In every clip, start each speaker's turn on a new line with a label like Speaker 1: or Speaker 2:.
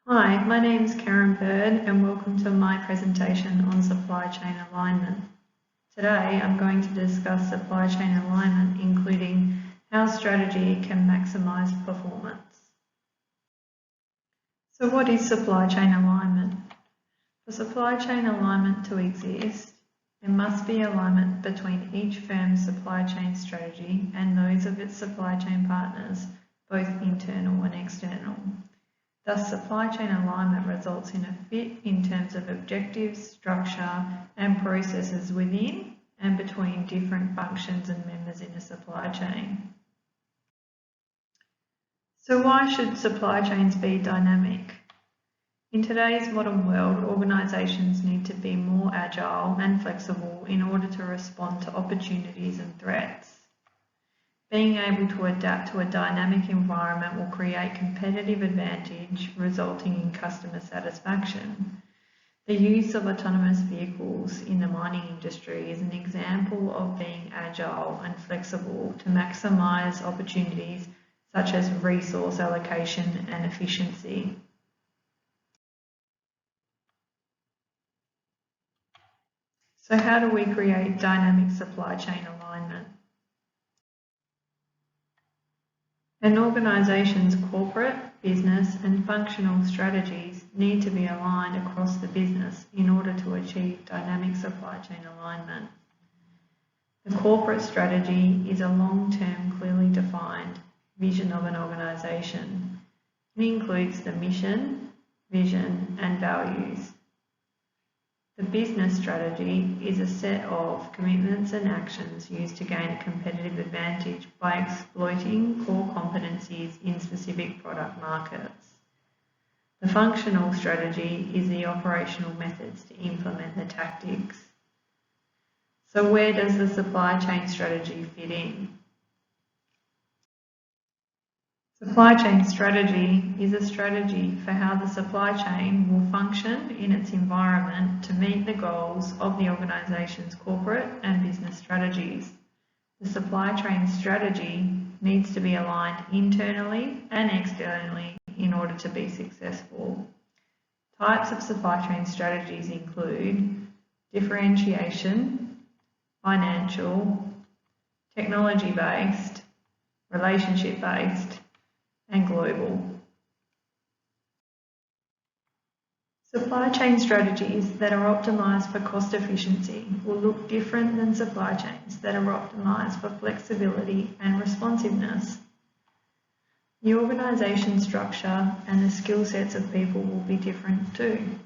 Speaker 1: Hi, my name is Karen Bird and welcome to my presentation on supply chain alignment. Today I'm going to discuss supply chain alignment, including how strategy can maximise performance. So what is supply chain alignment? For supply chain alignment to exist, there must be alignment between each firm's supply chain strategy and those of its supply chain partners, both internal and external. Thus, supply chain alignment results in a fit in terms of objectives, structure, and processes within and between different functions and members in a supply chain. So why should supply chains be dynamic? In today's modern world, organisations need to be more agile and flexible in order to respond to opportunities and threats. Being able to adapt to a dynamic environment will create competitive advantage, resulting in customer satisfaction. The use of autonomous vehicles in the mining industry is an example of being agile and flexible to maximise opportunities such as resource allocation and efficiency. So how do we create dynamic supply chain alignment? An organisation's corporate, business and functional strategies need to be aligned across the business in order to achieve dynamic supply chain alignment. The corporate strategy is a long-term, clearly defined vision of an organisation. It includes the mission, vision and values. The business strategy is a set of commitments and actions used to gain a competitive advantage by exploiting core competencies in specific product markets. The functional strategy is the operational methods to implement the tactics. So where does the supply chain strategy fit in? Supply chain strategy is a strategy for how the supply chain will function in its environment to meet the goals of the organisation's corporate and business strategies. The supply chain strategy needs to be aligned internally and externally in order to be successful. Types of supply chain strategies include differentiation, financial, technology-based, relationship-based, and global. Supply chain strategies that are optimised for cost efficiency will look different than supply chains that are optimised for flexibility and responsiveness. The organisation structure and the skill sets of people will be different too.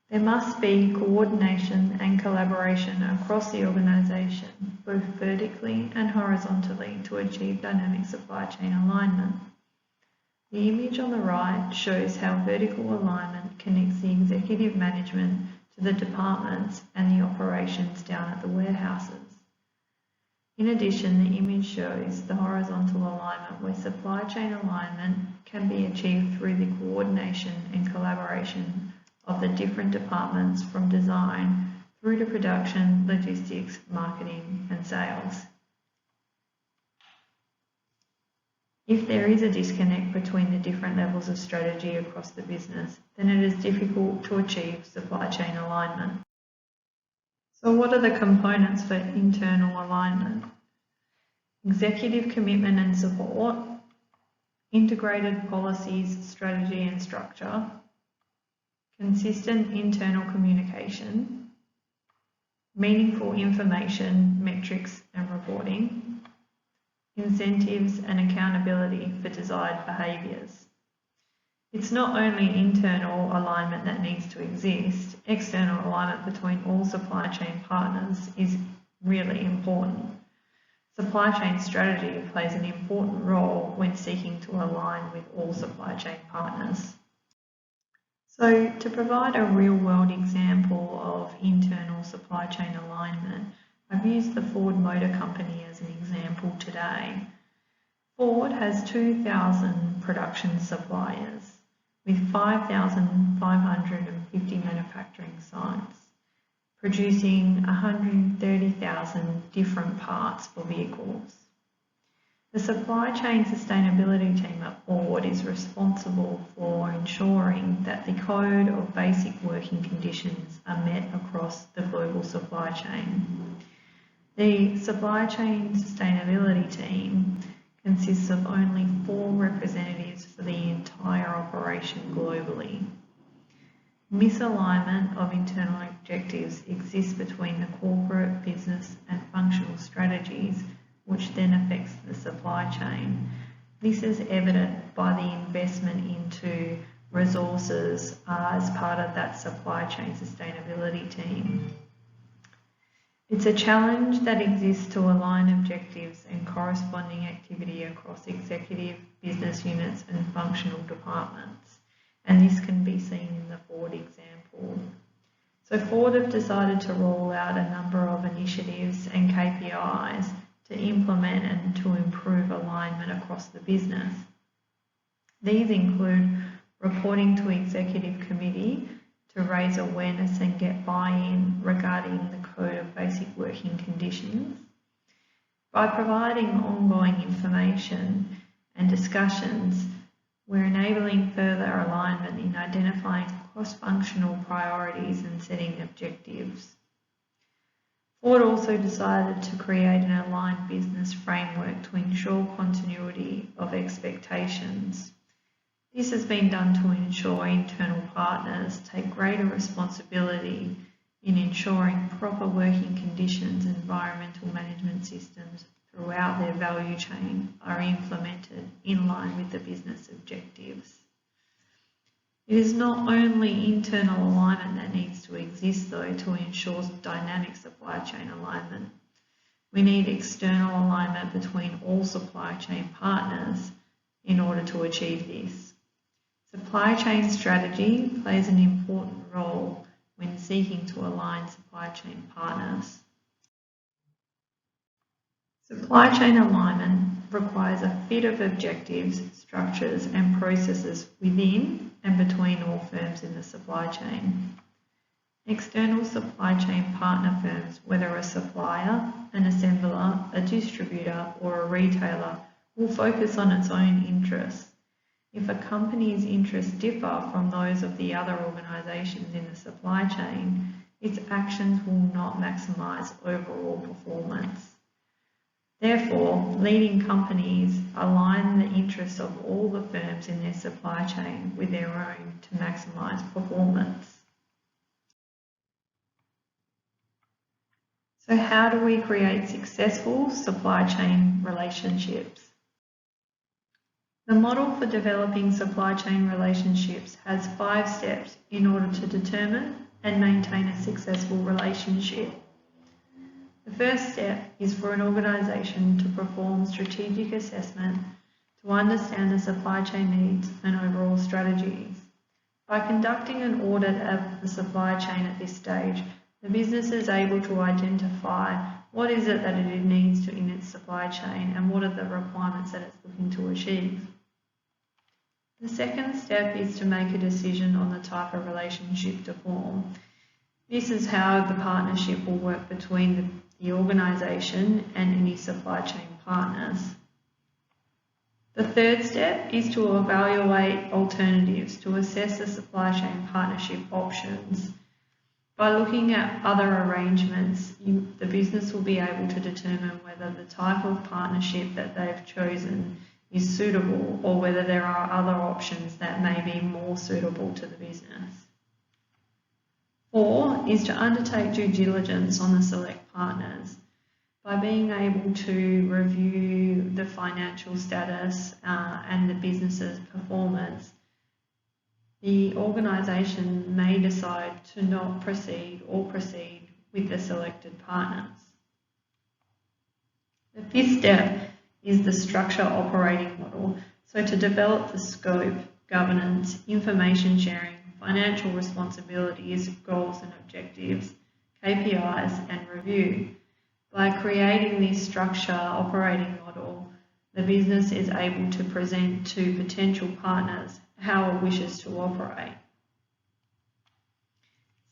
Speaker 1: There must be coordination and collaboration across the organisation, both vertically and horizontally, to achieve dynamic supply chain alignment. The image on the right shows how vertical alignment connects the executive management to the departments and the operations down at the warehouses. In addition, the image shows the horizontal alignment where supply chain alignment can be achieved through the coordination and collaboration of the different departments from design through to production, logistics, marketing and sales. If there is a disconnect between the different levels of strategy across the business, then it is difficult to achieve supply chain alignment. So what are the components for internal alignment? Executive commitment and support, integrated policies, strategy and structure, consistent internal communication, meaningful information, metrics and reporting, incentives and accountability for desired behaviours. It's not only internal alignment that needs to exist, external alignment between all supply chain partners is really important. Supply chain strategy plays an important role when seeking to align with all supply chain partners. So to provide a real-world example of internal supply chain alignment, I've used the Ford Motor Company as an example today. Ford has 2,000 production suppliers with 5,550 manufacturing sites, producing 130,000 different parts for vehicles. The supply chain sustainability team at board is responsible for ensuring that the code of basic working conditions are met across the global supply chain. The supply chain sustainability team consists of only 4 representatives for the entire operation globally. Misalignment of internal objectives exists between the corporate, business and functional strategies, which then affects the supply chain. This is evident by the investment into resources as part of that supply chain sustainability team. It's a challenge that exists to align objectives and corresponding activity across executive, business units and functional departments, and this can be seen in the Ford example. So Ford have decided to roll out a number of initiatives and KPIs to implement and to improve alignment across the business. These include reporting to Executive Committee to raise awareness and get buy-in regarding the Code of Basic Working Conditions. By providing ongoing information and discussions, we're enabling further alignment in identifying cross-functional priorities and setting objectives. Ford also decided to create an aligned business framework to ensure continuity of expectations. This has been done to ensure internal partners take greater responsibility in ensuring proper working conditions and environmental management systems throughout their value chain are implemented in line with the business objectives. It is not only internal alignment that needs to exist though to ensure dynamic supply chain alignment. We need external alignment between all supply chain partners in order to achieve this. Supply chain strategy plays an important role when seeking to align supply chain partners. Supply chain alignment requires a fit of objectives, structures and processes within and between all firms in the supply chain. External supply chain partner firms, whether a supplier, an assembler, a distributor or a retailer, will focus on its own interests. If a company's interests differ from those of the other organisations in the supply chain, its actions will not maximise overall performance. Therefore, leading companies align the interests of all the firms in their supply chain with their own to maximise performance. So how do we create successful supply chain relationships? The model for developing supply chain relationships has 5 steps in order to determine and maintain a successful relationship. The first step is for an organisation to perform strategic assessment to understand the supply chain needs and overall strategies. By conducting an audit of the supply chain at this stage, the business is able to identify what is it that it needs in its supply chain and what are the requirements that it's looking to achieve. The second step is to make a decision on the type of relationship to form. This is how the partnership will work between the organisation and any supply chain partners. The third step is to evaluate alternatives to assess the supply chain partnership options. By looking at other arrangements, the business will be able to determine whether the type of partnership that they've chosen is suitable or whether there are other options that may be more suitable to the business. 4 is to undertake due diligence on the select partners. By being able to review the financial status and the business's performance, the organisation may decide to not proceed or proceed with the selected partners. The 5th step is the structure operating model. So to develop the scope, governance, information sharing, financial responsibilities, goals and objectives, KPIs and review. By creating this structure operating model, the business is able to present to potential partners how it wishes to operate.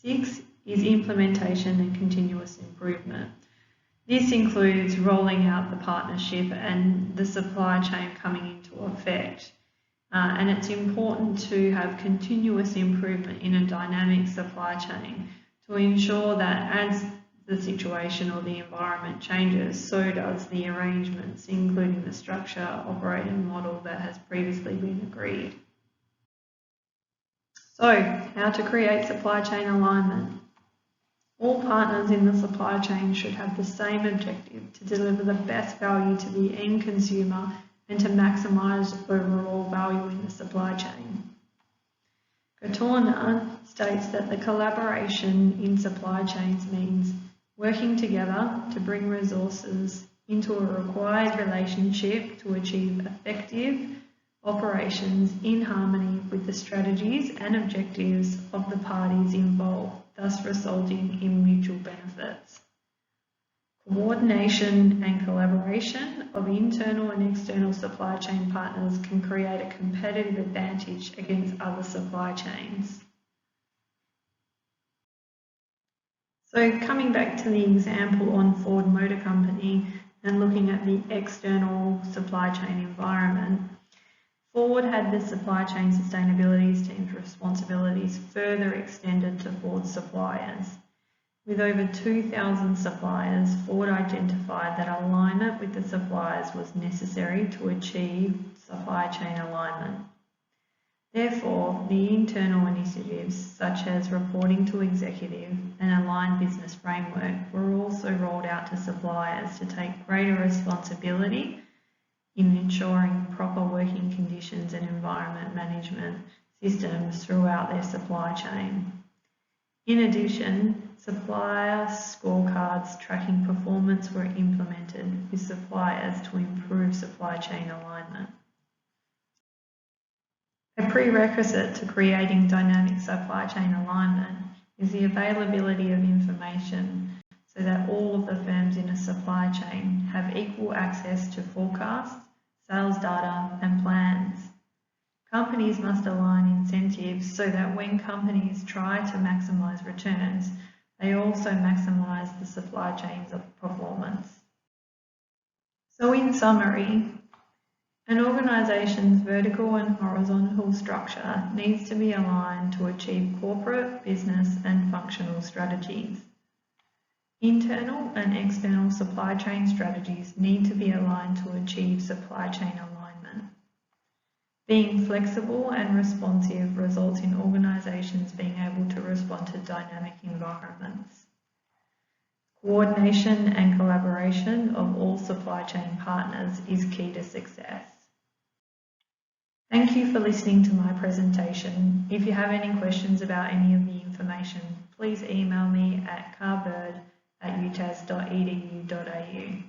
Speaker 1: 6 is implementation and continuous improvement. This includes rolling out the partnership and the supply chain coming into effect. And it's important to have continuous improvement in a dynamic supply chain to ensure that as the situation or the environment changes, so does the arrangements, including the structure, operating model that has previously been agreed. So, how to create supply chain alignment? All partners in the supply chain should have the same objective to deliver the best value to the end consumer and to maximise overall value in the supply chain. Gatorna states that the collaboration in supply chains means working together to bring resources into a required relationship to achieve effective operations in harmony with the strategies and objectives of the parties involved, thus resulting in mutual benefits. Coordination and collaboration of internal and external supply chain partners can create a competitive advantage against other supply chains. So coming back to the example on Ford Motor Company and looking at the external supply chain environment, Ford had the supply chain sustainability team's responsibilities further extended to Ford's suppliers. With over 2,000 suppliers, Ford identified that alignment with the suppliers was necessary to achieve supply chain alignment. Therefore, the internal initiatives such as reporting to executive and aligned business framework were also rolled out to suppliers to take greater responsibility in ensuring proper working conditions and environment management systems throughout their supply chain. In addition, supplier scorecards tracking performance were implemented with suppliers to improve supply chain alignment. A prerequisite to creating dynamic supply chain alignment is the availability of information so that all of the firms in a supply chain have equal access to forecasts, sales data and plans. Companies must align incentives so that when companies try to maximise returns, they also maximise the supply chain's performance. So in summary, an organisation's vertical and horizontal structure needs to be aligned to achieve corporate, business and functional strategies. Internal and external supply chain strategies need to be aligned to achieve supply chain alignment. Being flexible and responsive results in organisations being able to respond to dynamic environments. Coordination and collaboration of all supply chain partners is key to success. Thank you for listening to my presentation. If you have any questions about any of the information, please email me at carbird@utas.edu.au.